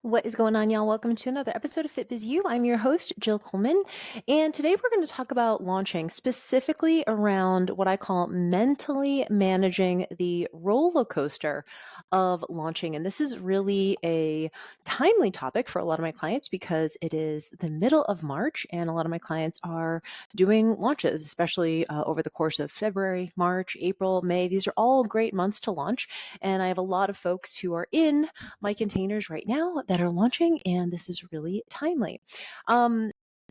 What is going on, y'all? Welcome to another episode of FitBizU. I'm your host, Jill Coleman, and today we're going to talk about launching, specifically around what I call mentally managing the roller coaster of launching. And this is really a timely topic for a lot of my clients because it is the middle of March, and a lot of my clients are doing launches, especially over the course of February, March, April, May. These are all great months to launch, and I have a lot of folks who are in my containers right now that are launching, and this is really timely.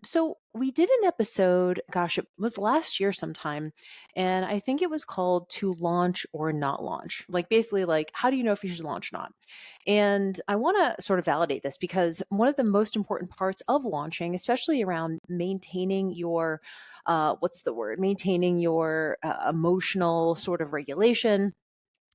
So we did an episode, gosh, it was last year sometime, and I think it was called To Launch or Not Launch. Like basically like how do you know if you should launch or not? And I want to sort of validate this because one of the most important parts of launching, especially around maintaining your what's the word? Maintaining your emotional sort of regulation,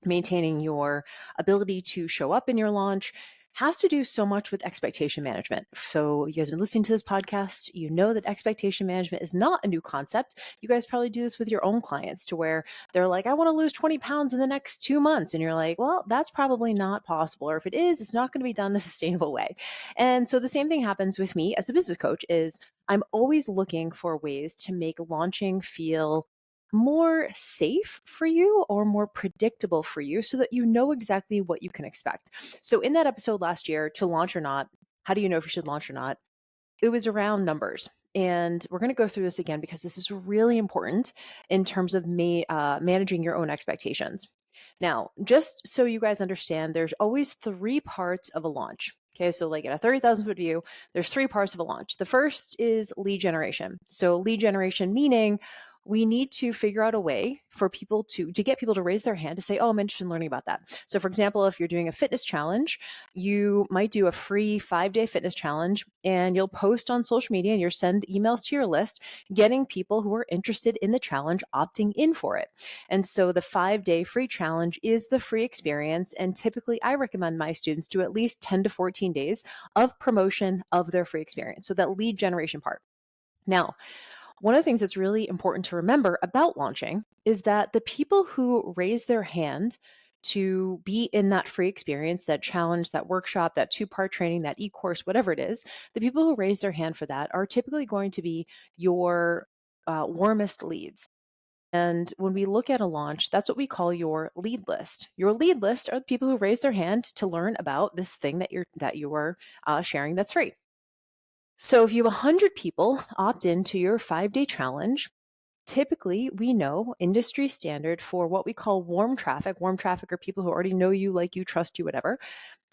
maintaining your ability to show up in your launch, has to do so much with expectation management. So, you guys have been listening to this podcast, you know that expectation management is not a new concept. You guys probably do this with your own clients to where they're like, I want to lose 20 pounds in the next 2 months. And you're like, well, that's probably not possible. Or if it is, it's not going to be done in a sustainable way. And so the same thing happens with me as a business coach is I'm always looking for ways to make launching feel more safe for you or more predictable for you so that you know exactly what you can expect. So, in that episode last year, To Launch or Not, how do you know if you should launch or not? It was around numbers. And we're going to go through this again because this is really important in terms of managing your own expectations. Now, just so you guys understand, there's always three parts of a launch. Okay, so like in a 30,000 foot view, there's three parts of a launch. The first is lead generation. So, lead generation meaning we need to figure out a way for people to get people to raise their hand to say, oh, I'm interested in learning about that. So for example, if you're doing a fitness challenge, you might do a free 5-day fitness challenge and you'll post on social media and you'll send emails to your list, getting people who are interested in the challenge opting in for it. And so the 5-day free challenge is the free experience. And typically I recommend my students do at least 10 to 14 days of promotion of their free experience. So that lead generation part. Now, one of the things that's really important to remember about launching is that the people who raise their hand to be in that free experience, that challenge, that workshop, that 2-part training, that e-course, whatever it is, the people who raise their hand for that are typically going to be your warmest leads. And when we look at a launch, that's what we call your lead list. Your lead list are the people who raise their hand to learn about this thing that you're sharing that's free. So if you have 100 people opt into your 5-day challenge, typically we know industry standard for what we call warm traffic. Warm traffic are people who already know you, like you, trust you, whatever.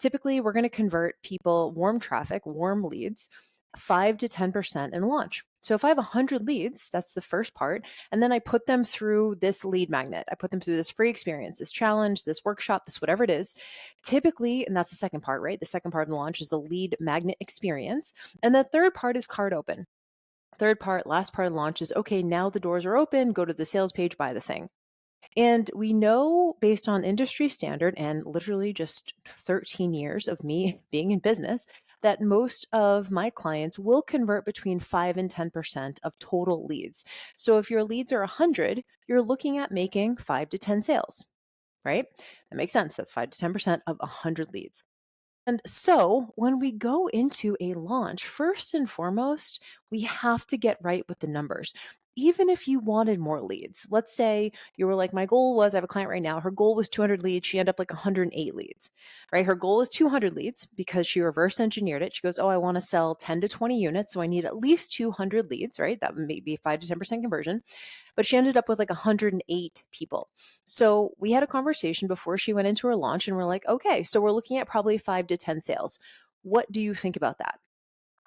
Typically, we're going to convert people, warm traffic, warm leads, 5 to 10% in launch. So if I have 100 leads, that's the first part. And then I put them through this lead magnet. I put them through this free experience, this challenge, this workshop, this whatever it is. Typically, and that's the second part, right? The second part of the launch is the lead magnet experience. And the third part is card open. Third part, last part of the launch is okay, now the doors are open, go to the sales page, buy the thing. And we know based on industry standard and literally just 13 years of me being in business that most of my clients will convert between 5 and 10% of total leads. So if your leads are 100, you're looking at making 5 to 10 sales, right? That makes sense. That's 5 to 10% of 100 leads. And so when we go into a launch, first and foremost, we have to get right with the numbers. Even if you wanted more leads, let's say you were like, my goal was, I have a client right now, her goal was 200 leads. She ended up like 108 leads, right? Her goal is 200 leads because she reverse engineered it. She goes, oh, I want to sell 10 to 20 units. So I need at least 200 leads, right? That may be 5 to 10% conversion. But she ended up with like 108 people. So we had a conversation before she went into her launch and we're like, okay, so we're looking at probably 5 to 10 sales. What do you think about that?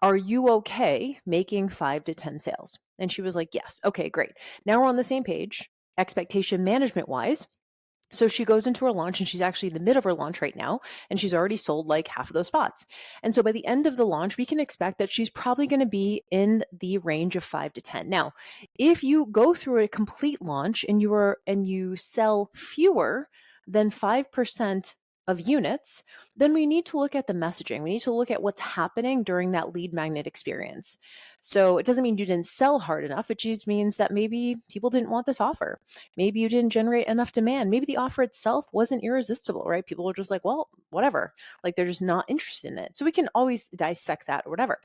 Are you okay making 5 to 10 sales? And she was like, yes. Okay, great. Now we're on the same page, expectation management wise. So she goes into her launch and she's actually in the middle of her launch right now. And she's already sold like half of those spots. And so by the end of the launch, we can expect that she's probably going to be in the range of 5 to 10. Now, if you go through a complete launch and you sell fewer than 5% of units, then we need to look at the messaging. We need to look at what's happening during that lead magnet experience. So it doesn't mean you didn't sell hard enough. It just means that maybe people didn't want this offer. Maybe you didn't generate enough demand. Maybe the offer itself wasn't irresistible, right? People were just like, well, whatever. Like they're just not interested in it. So we can always dissect that or whatever.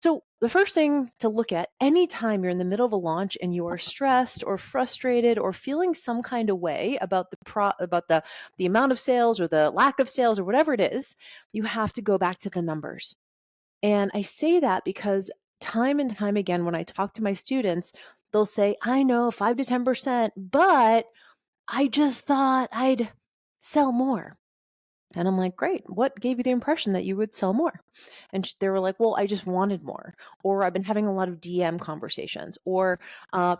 So, the first thing to look at anytime you're in the middle of a launch and you are stressed or frustrated or feeling some kind of way about the amount of sales or the lack of sales or whatever it is, you have to go back to the numbers. And I say that because time and time again when I talk to my students, they'll say, "I know 5 to 10%, but I just thought I'd sell more." And I'm like, great. What gave you the impression that you would sell more? And they were like, well, I just wanted more. Or I've been having a lot of DM conversations. Or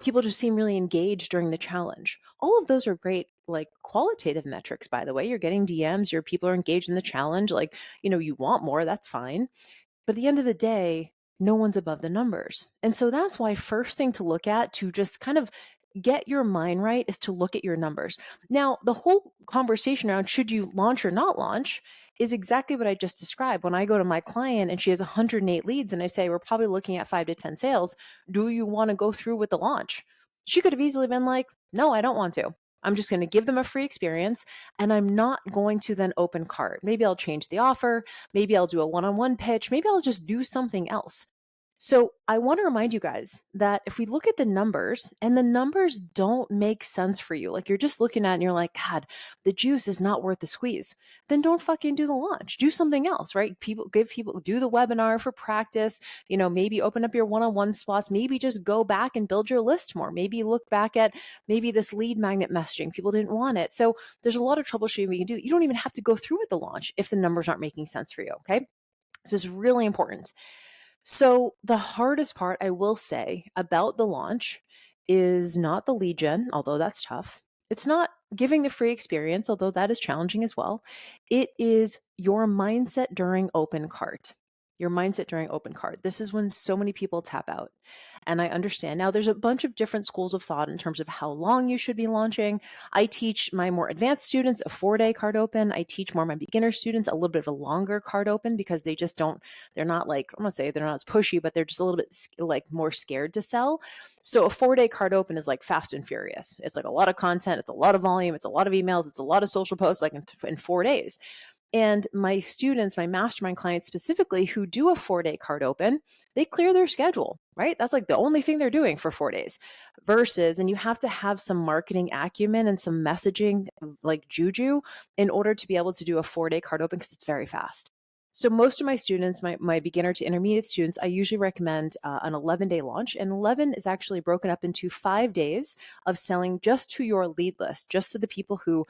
people just seem really engaged during the challenge. All of those are great, like qualitative metrics, by the way. You're getting DMs, your people are engaged in the challenge. Like, you want more, that's fine. But at the end of the day, no one's above the numbers. And so that's why first thing to look at to just kind of get your mind right is to look at your numbers. Now, the whole conversation around should you launch or not launch is exactly what I just described. When I go to my client and she has 108 leads and I say, we're probably looking at 5 to 10 sales, do you want to go through with the launch? She could have easily been like, no, I don't want to. I'm just going to give them a free experience and I'm not going to then open cart. Maybe I'll change the offer. Maybe I'll do a one-on-one pitch. Maybe I'll just do something else. So I want to remind you guys that if we look at the numbers and the numbers don't make sense for you, like you're just looking at it and you're like, God, the juice is not worth the squeeze, then don't fucking do the launch. Do something else, right? Give people, do the webinar for practice, maybe open up your one-on-one spots, maybe just go back and build your list more. Maybe look back at maybe this lead magnet messaging. People didn't want it. So there's a lot of troubleshooting we can do. You don't even have to go through with the launch if the numbers aren't making sense for you. Okay. This is really important. So, the hardest part, I will say, about the launch is not the lead gen, although that's tough. It's not giving the free experience, although that is challenging as well. It is your mindset during open cart. Your mindset during open cart. This is when so many people tap out. And I understand. Now, there's a bunch of different schools of thought in terms of how long you should be launching. I teach my more advanced students a 4-day card open. I teach more my beginner students a little bit of a longer card open because they just don't, they're not like, I'm going to say they're not as pushy, but they're just a little bit like more scared to sell. So a 4-day card open is like fast and furious. It's like a lot of content. It's a lot of volume. It's a lot of emails. It's a lot of social posts like in 4 days. And my students, my mastermind clients specifically, who do a 4-day card open, they clear their schedule, right? That's like the only thing they're doing for 4 days versus, and you have to have some marketing acumen and some messaging like juju in order to be able to do a 4-day card open because it's very fast. So most of my students, my beginner to intermediate students, I usually recommend an 11-day launch. And 11 is actually broken up into 5 days of selling just to your lead list, just to the people who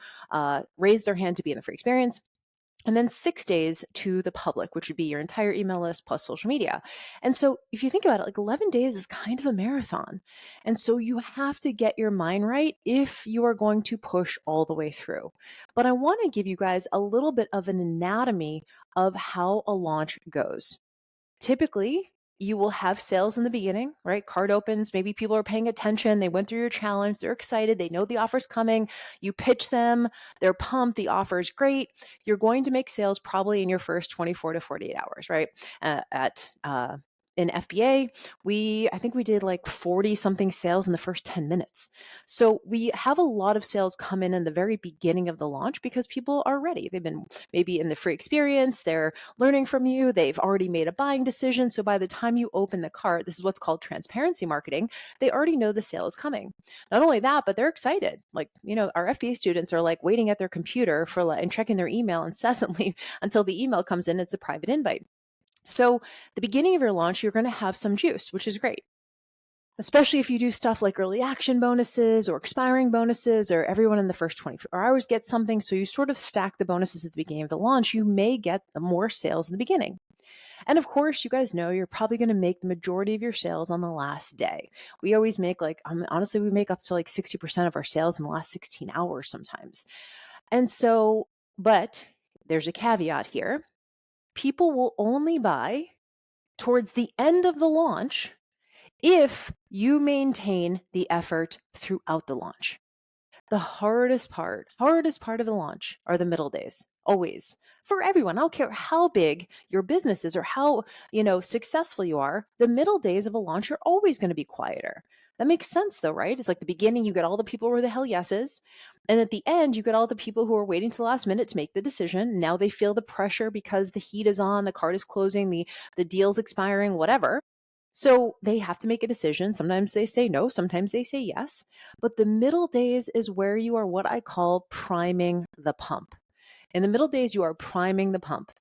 raised their hand to be in the free experience. And then 6 days to the public, which would be your entire email list plus social media. And so if you think about it, like 11 days is kind of a marathon. And so you have to get your mind right if you are going to push all the way through. But I want to give you guys a little bit of an anatomy of how a launch goes. Typically, you will have sales in the beginning, right? Card opens, maybe people are paying attention. They went through your challenge. They're excited. They know the offer's coming. You pitch them. They're pumped. The offer is great. You're going to make sales probably in your first 24 to 48 hours, right? In FBA, I think we did like 40 something sales in the first 10 minutes. So we have a lot of sales come in the very beginning of the launch because people are ready. They've been maybe in the free experience. They're learning from you. They've already made a buying decision. So by the time you open the cart, this is what's called transparency marketing. They already know the sale is coming. Not only that, but they're excited. Like, our FBA students are like waiting at their computer and checking their email incessantly until the email comes in. It's a private invite. So the beginning of your launch, you're going to have some juice, which is great. Especially if you do stuff like early action bonuses or expiring bonuses, or everyone in the first 24 hours gets something. So you sort of stack the bonuses at the beginning of the launch. You may get more sales in the beginning. And of course, you guys know you're probably going to make the majority of your sales on the last day. We always make honestly, we make up to like 60% of our sales in the last 16 hours sometimes. And so, but there's a caveat here. People will only buy towards the end of the launch if you maintain the effort throughout the launch. The hardest part of the launch are the middle days, always. For everyone, I don't care how big your business is or how, successful you are, the middle days of a launch are always going to be quieter. That makes sense though, right? It's like the beginning, you get all the people who are the hell yeses. And at the end, you get all the people who are waiting to the last minute to make the decision. Now they feel the pressure because the heat is on, the card is closing, the deal's expiring, whatever. So they have to make a decision. Sometimes they say no, sometimes they say yes. But the middle days is where you are what I call priming the pump. In the middle days, you are priming the pump.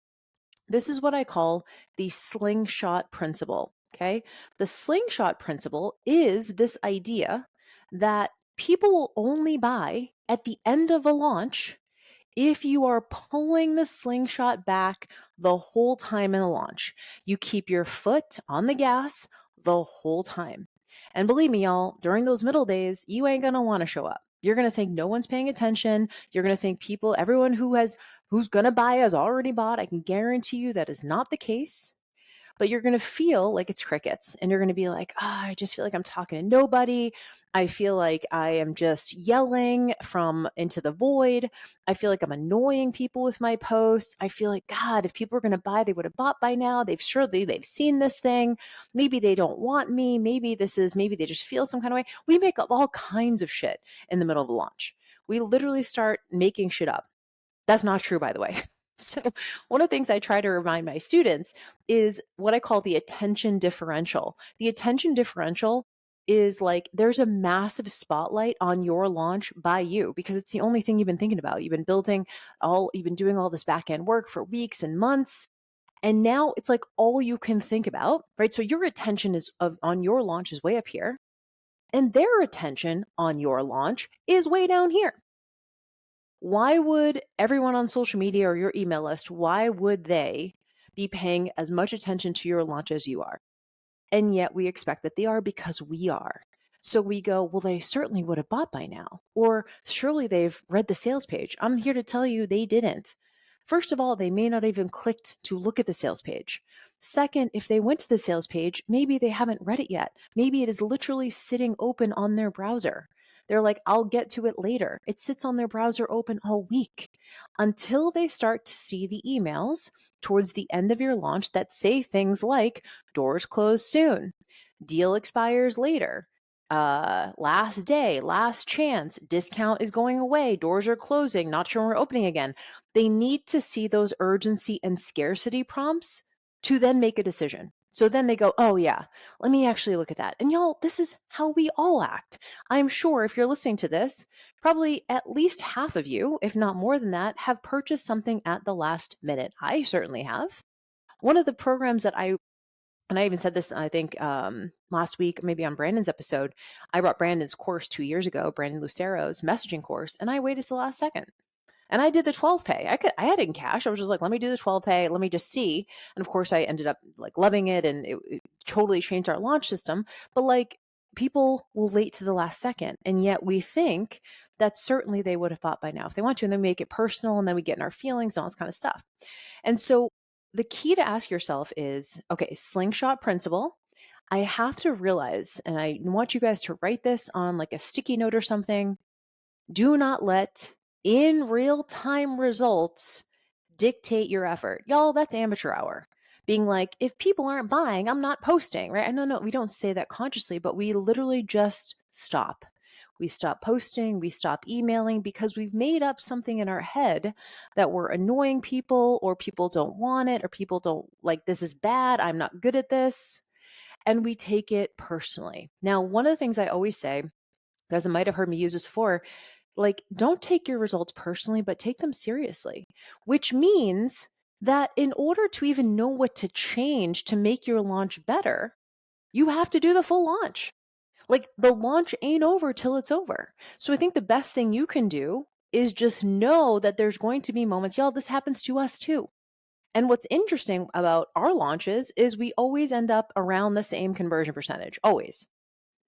This is what I call the slingshot principle. Okay. The slingshot principle is this idea that people will only buy at the end of a launch if you are pulling the slingshot back the whole time in the launch. You keep your foot on the gas the whole time. And believe me, y'all, during those middle days, you ain't going to want to show up. You're going to think no one's paying attention. You're going to think everyone who's going to buy has already bought. I can guarantee you that is not the case. But you're going to feel like it's crickets, and you're going to be like, I just feel like I'm talking to nobody. I feel like I am just yelling from into the void. I feel like I'm annoying people with my posts. I feel like, God, if people were going to buy, they would have bought by now. They've seen this thing. Maybe they don't want me. Maybe they just feel some kind of way. We make up all kinds of shit in the middle of a launch. We literally start making shit up. That's not true, by the way. So one of the things I try to remind my students is what I call the attention differential. The attention differential is like there's a massive spotlight on your launch by you because it's the only thing you've been thinking about. You've been doing all this back end work for weeks and months. And now it's like all you can think about, right? So your attention on your launch is way up here, and their attention on your launch is way down here. Why would everyone on social media or your email list, why would they be paying as much attention to your launch as you are? And yet we expect that they are because we are. So we go, well, they certainly would have bought by now. Or surely they've read the sales page. I'm here to tell you they didn't. First of all, they may not even clicked to look at the sales page. Second, if they went to the sales page, maybe they haven't read it yet. Maybe it is literally sitting open on their browser. They're like, I'll get to it later. It sits on their browser open all week until they start to see the emails towards the end of your launch that say things like doors close soon, deal expires later, last day, last chance, discount is going away, doors are closing, not sure when we're opening again. They need to see those urgency and scarcity prompts to then make a decision. So then they go, oh yeah, let me actually look at that. And y'all, this is how we all act. I'm sure if you're listening to this, probably at least half of you, if not more than that, have purchased something at the last minute. I certainly have. One of the programs and I even said this, I think, last week, maybe on Brandon's episode, I brought Brandon's course 2 years ago, Brandon Lucero's messaging course, and I waited till the last second. And I did the 12 pay. I had it in cash. I was just like, let me do the 12 pay. Let me just see. And of course I ended up like loving it, and it totally changed our launch system. But like people will wait to the last second. And yet we think that certainly they would have bought by now if they want to. And then we make it personal, and then we get in our feelings and all this kind of stuff. And so the key to ask yourself is, okay, slingshot principle. I have to realize, and I want you guys to write this on like a sticky note or something. Do not let in real time results dictate your effort. Y'all, that's amateur hour. Being like, if people aren't buying, I'm not posting, right? No, we don't say that consciously, but we literally just stop. We stop posting, we stop emailing because we've made up something in our head that we're annoying people, or people don't want it, or people don't like, this is bad, I'm not good at this. And we take it personally. Now, one of the things I always say, you guys might have heard me use this before, like, don't take your results personally, but take them seriously, which means that in order to even know what to change to make your launch better, you have to do the full launch. Like, the launch ain't over till it's over. So I think the best thing you can do is just know that there's going to be moments, y'all, this happens to us too. And what's interesting about our launches is we always end up around the same conversion percentage, always.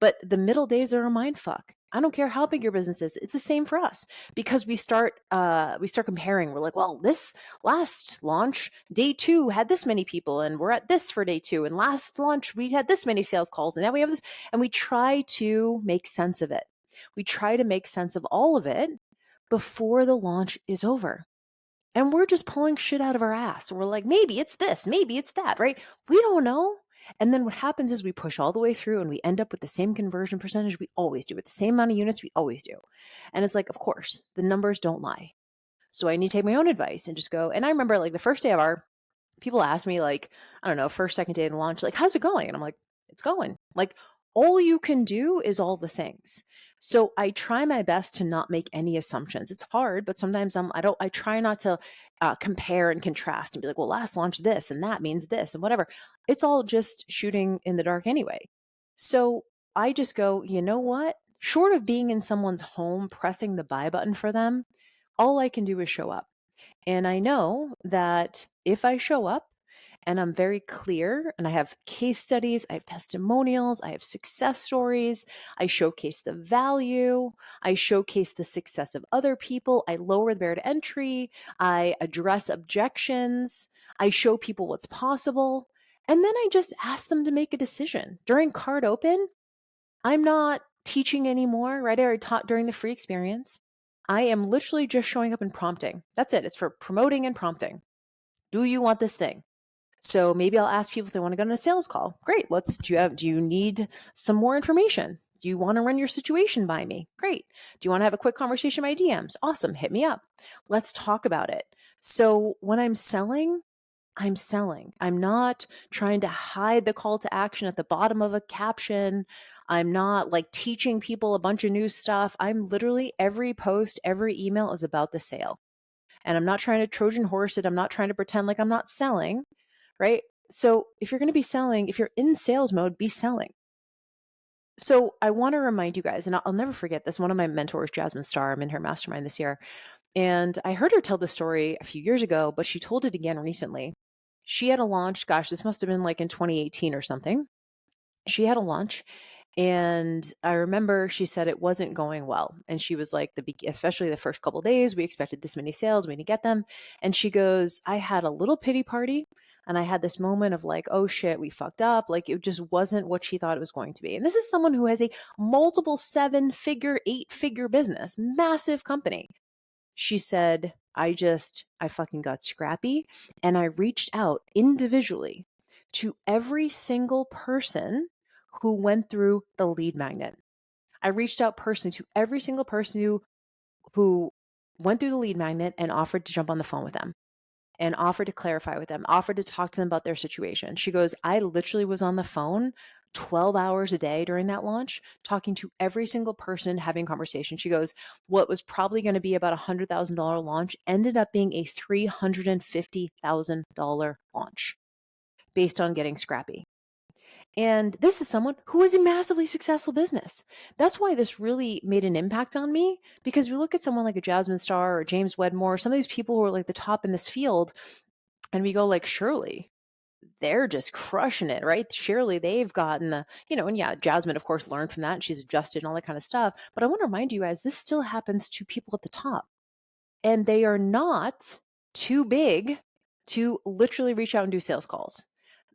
But the middle days are a mind fuck. I don't care how big your business is. It's the same for us because we start comparing. We're like, well, this last launch, day 2 had this many people, and we're at this for day 2. And last launch, we had this many sales calls, and now we have this. And we try to make sense of it. We try to make sense of all of it before the launch is over. And we're just pulling shit out of our ass. We're like, maybe it's this, maybe it's that, right? We don't know. And then what happens is we push all the way through and we end up with the same conversion percentage we always do, with the same amount of units we always do. And it's like, of course, the numbers don't lie. So I need to take my own advice and just go. And I remember like the first day of our people ask me like, I don't know, first, second day of the launch, like, how's it going? And I'm like, it's going. Like, all you can do is all the things. So I try my best to not make any assumptions. It's hard, but sometimes I try not to compare and contrast and be like, well, last launch this and that means this and whatever. It's all just shooting in the dark anyway. So I just go, you know what? Short of being in someone's home, pressing the buy button for them, all I can do is show up. And I know that if I show up and I'm very clear and I have case studies, I have testimonials, I have success stories, I showcase the value, I showcase the success of other people, I lower the barrier to entry, I address objections, I show people what's possible, and then I just ask them to make a decision. During card open, I'm not teaching anymore, right? I already taught during the free experience. I am literally just showing up and prompting. That's it. It's for promoting and prompting. Do you want this thing? So maybe I'll ask people if they want to go on a sales call. Great. Do you need some more information? Do you want to run your situation by me? Great. Do you want to have a quick conversation by DMs? Awesome. Hit me up. Let's talk about it. So when I'm selling, I'm selling. I'm not trying to hide the call to action at the bottom of a caption. I'm not like teaching people a bunch of new stuff. I'm literally every post, every email is about the sale. And I'm not trying to Trojan horse it. I'm not trying to pretend like I'm not selling, right? So if you're going to be selling, if you're in sales mode, be selling. So I want to remind you guys, and I'll never forget this. One of my mentors, Jasmine Starr, I'm in her mastermind this year. And I heard her tell the story a few years ago, but she told it again recently. She had a launch, gosh, this must have been like in 2018 or something. She had a launch, and I remember she said it wasn't going well. And she was like, especially the first couple of days, we expected this many sales, we didn't get them. And she goes, I had a little pity party. And I had this moment of like, oh shit, we fucked up. Like it just wasn't what she thought it was going to be. And this is someone who has a multiple 7-figure, 8-figure business, massive company. She said, I fucking got scrappy and I reached out individually to every single person who went through the lead magnet. I reached out personally to every single person who went through the lead magnet and offered to jump on the phone with them and offered to clarify with them, offered to talk to them about their situation. She goes, I literally was on the phone 12 hours a day during that launch, talking to every single person, having conversation. She goes, what was probably going to be about $100,000 launch ended up being a $350,000 launch based on getting scrappy. And this is someone who is a massively successful business. That's why this really made an impact on me, because we look at someone like a Jasmine Starr or James Wedmore, some of these people who are like the top in this field, and we go like, surely they're just crushing it, right? Surely they've gotten and yeah, Jasmine, of course, learned from that. She's adjusted and all that kind of stuff. But I want to remind you guys, this still happens to people at the top. And they are not too big to literally reach out and do sales calls.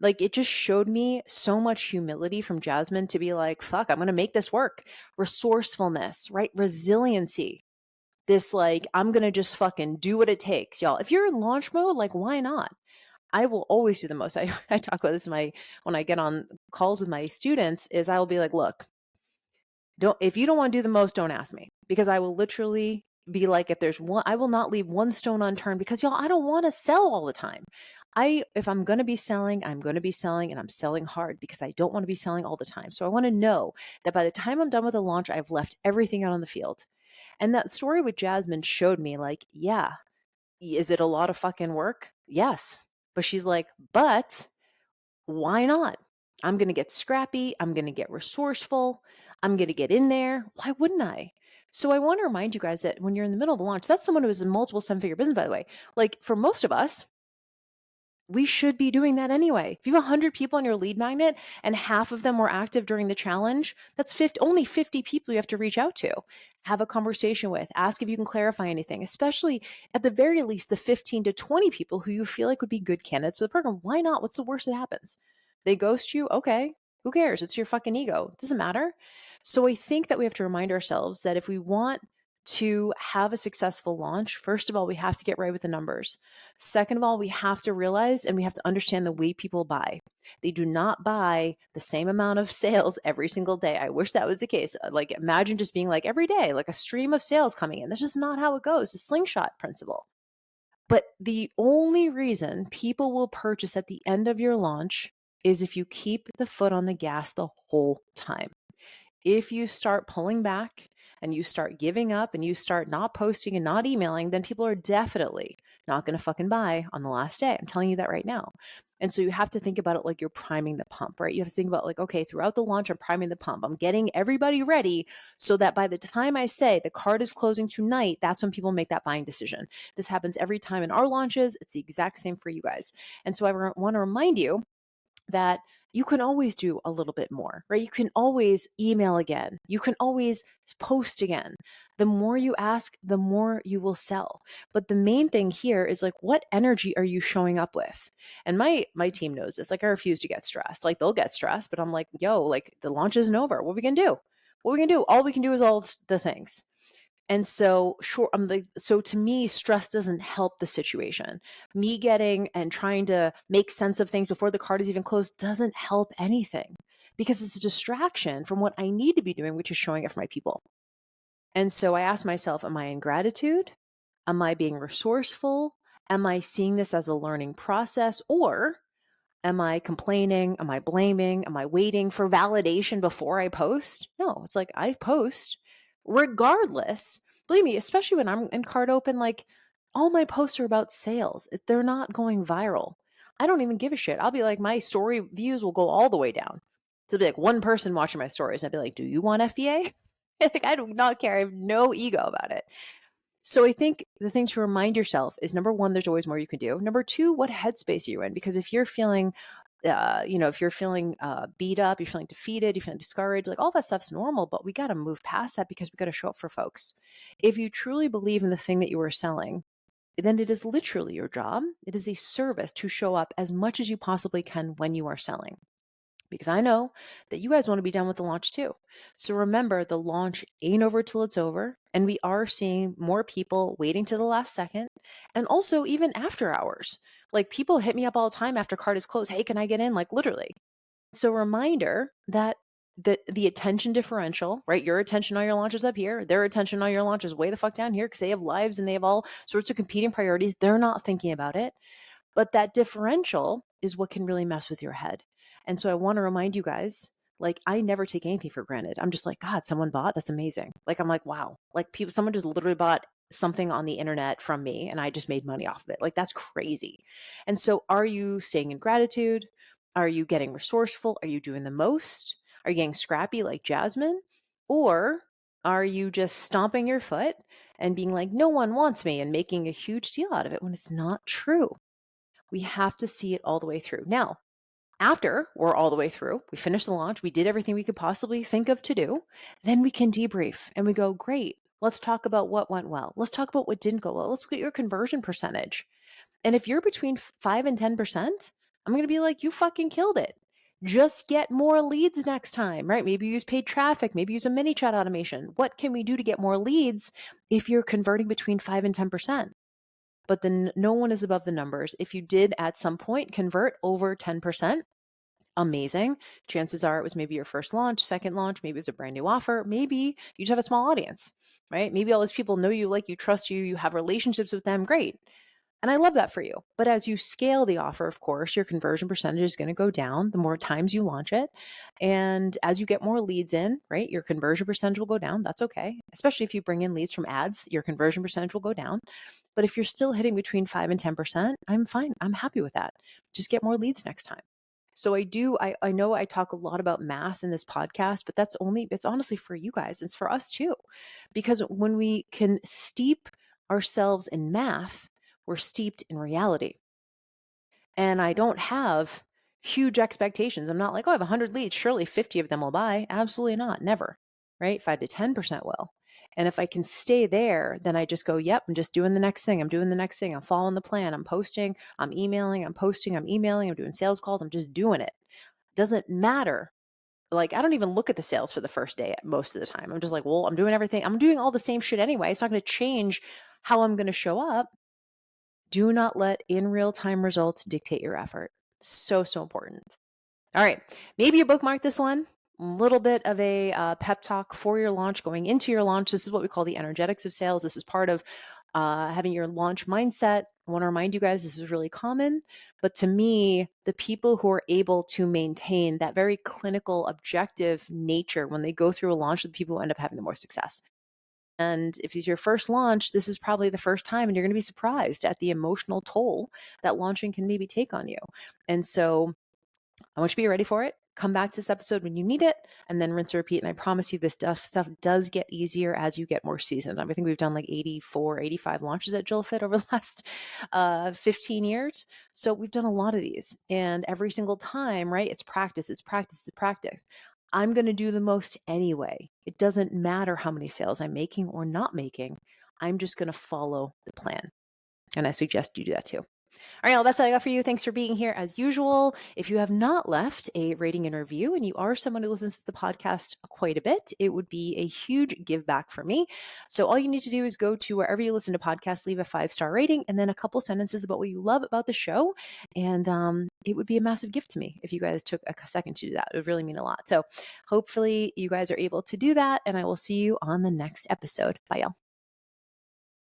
Like it just showed me so much humility from Jasmine to be like, fuck, I'm going to make this work. Resourcefulness, right? Resiliency. This like, I'm going to just fucking do what it takes, y'all. If you're in launch mode, like why not? I will always do the most. I talk about this when I get on calls with my students is I will be like, look, if you don't want to do the most, don't ask me, because I will literally be like, if there's one, I will not leave one stone unturned, because y'all, I don't want to sell all the time. If I'm going to be selling, I'm going to be selling, and I'm selling hard because I don't want to be selling all the time. So I want to know that by the time I'm done with the launch, I've left everything out on the field. And that story with Jasmine showed me like, yeah, is it a lot of fucking work? Yes. But she's like, but why not? I'm going to get scrappy. I'm going to get resourceful. I'm going to get in there. Why wouldn't I? So I want to remind you guys that when you're in the middle of a launch, that's someone who is in multiple 7-figure business, by the way. Like for most of us, we should be doing that anyway. If you have 100 people on your lead magnet and half of them were active during the challenge, that's only 50 people you have to reach out to, have a conversation with, ask if you can clarify anything, especially at the very least the 15 to 20 people who you feel like would be good candidates for the program. Why not? What's the worst that happens? They ghost you? Okay. Who cares? It's your fucking ego. It doesn't matter. So I think that we have to remind ourselves that if we want to have a successful launch, first of all, we have to get right with the numbers. Second of all, we have to realize and we have to understand the way people buy. They do not buy the same amount of sales every single day. I wish that was the case. Like, imagine just being like every day, like a stream of sales coming in. That's just not how it goes. The slingshot principle. But the only reason people will purchase at the end of your launch is if you keep the foot on the gas the whole time. If you start pulling back and you start giving up and you start not posting and not emailing, then people are definitely not going to fucking buy on the last day. I'm telling you that right now. And so you have to think about it like you're priming the pump, right? You have to think about like, okay, throughout the launch, I'm priming the pump. I'm getting everybody ready so that by the time I say the card is closing tonight, that's when people make that buying decision. This happens every time in our launches. It's the exact same for you guys. And so I want to remind you that you can always do a little bit more, right? You can always email again. You can always post again. The more you ask, the more you will sell. But the main thing here is like, what energy are you showing up with? And my team knows this. Like, I refuse to get stressed. Like, they'll get stressed, but I'm like, yo, like, the launch isn't over. What are we gonna do? What are we gonna do? All we can do is all the things. And so, sure, so to me, stress doesn't help the situation. Me getting and trying to make sense of things before the card is even closed doesn't help anything because it's a distraction from what I need to be doing, which is showing it for my people. And so I ask myself, am I in gratitude? Am I being resourceful? Am I seeing this as a learning process? Or am I complaining? Am I blaming? Am I waiting for validation before I post? No, it's like I post regardless. Believe me, especially when I'm in card open, like all my posts are about sales. They're not going viral. I don't even give a shit. I'll be like, my story views will go all the way down. So it'll be like one person watching my stories. I'd be like, do you want FBA? Like, I do not care. I have no ego about it. So I think the thing to remind yourself is number one, there's always more you can do. Number two, what headspace are you in? Because if you're feeling, if you're feeling beat up, you're feeling defeated, you're feeling discouraged, like all that stuff's normal, but we got to move past that because we got to show up for folks. If you truly believe in the thing that you are selling, then it is literally your job. It is a service to show up as much as you possibly can when you are selling because I know that you guys want to be done with the launch too. So remember, the launch ain't over till it's over. And we are seeing more people waiting to the last second. And also, even after hours, like people hit me up all the time after card is closed. Hey, can I get in? Like literally. So, reminder that the attention differential, right? Your attention on your launch is up here. Their attention on your launch is way the fuck down here because they have lives and they have all sorts of competing priorities. They're not thinking about it. But that differential is what can really mess with your head. And so I want to remind you guys, like, I never take anything for granted. I'm just like, God, someone bought? That's amazing. Like, I'm like, wow. Like, someone just literally bought something on the internet from me and I just made money off of it. Like, that's crazy. And so, are you staying in gratitude? Are you getting resourceful? Are you doing the most? Are you getting scrappy like Jasmine? Or are you just stomping your foot and being like, no one wants me and making a huge deal out of it when it's not true? We have to see it all the way through. Now, after we're all the way through, we finish the launch, we did everything we could possibly think of to do, then we can debrief and we go, great, let's talk about what went well. Let's talk about what didn't go well. Let's get your conversion percentage. And if you're between 5 and 10%, I'm going to be like, you fucking killed it. Just get more leads next time, right? Maybe use paid traffic, maybe use a mini chat automation. What can we do to get more leads if you're converting between 5 and 10%? But then no one is above the numbers. If you did at some point convert over 10%, amazing. Chances are it was maybe your first launch, second launch, maybe it was a brand new offer. Maybe you just have a small audience, right? Maybe all those people know you, like you, trust you, you have relationships with them. Great. And I love that for you. But as you scale the offer, of course, your conversion percentage is going to go down the more times you launch it. And as you get more leads in, right, your conversion percentage will go down. That's okay. Especially if you bring in leads from ads, your conversion percentage will go down. But if you're still hitting between 5 and 10%, I'm fine. I'm happy with that. Just get more leads next time. So I know I talk a lot about math in this podcast, but it's honestly for you guys. It's for us too. Because when we can steep ourselves in math, we're steeped in reality. And I don't have huge expectations. I'm not like, oh, I have 100 leads. Surely 50 of them will buy. Absolutely not. Never. Right? 5 to 10% will. And if I can stay there, then I just go, yep, I'm just doing the next thing. I'm doing the next thing. I'm following the plan. I'm posting. I'm emailing. I'm posting. I'm emailing. I'm doing sales calls. I'm just doing it. Doesn't matter Like, I don't even look at the sales for the first day most of the time. I'm just like, well, I'm doing everything. I'm doing all the same shit anyway. It's not going to change how I'm going to show up. Do not let in real time results dictate your effort. So, so important. All right. Maybe you bookmark this one. A little bit of a pep talk for your launch, going into your launch. This is what we call the energetics of sales. This is part of having your launch mindset. I want to remind you guys, this is really common. But to me, the people who are able to maintain that very clinical, objective nature when they go through a launch are the people who end up having the more success. And if it's your first launch, this is probably the first time, and you're going to be surprised at the emotional toll that launching can maybe take on you. And so I want you to be ready for it. Come back to this episode when you need it, and then rinse and repeat. And I promise you, this stuff does get easier as you get more seasoned. I think we've done like 84, 85 launches at JillFit over the last 15 years. So we've done a lot of these. And every single time, right, it's practice, it's practice, it's practice. I'm going to do the most anyway. It doesn't matter how many sales I'm making or not making. I'm just going to follow the plan. And I suggest you do that too. All right, well, that's what I got for you. Thanks for being here as usual. If you have not left a rating and review, and you are someone who listens to the podcast quite a bit, it would be a huge give back for me. So all you need to do is go to wherever you listen to podcasts, leave a 5-star rating, and then a couple sentences about what you love about the show. And it would be a massive gift to me if you guys took a second to do that. It would really mean a lot. So hopefully you guys are able to do that, and I will see you on the next episode. Bye, y'all.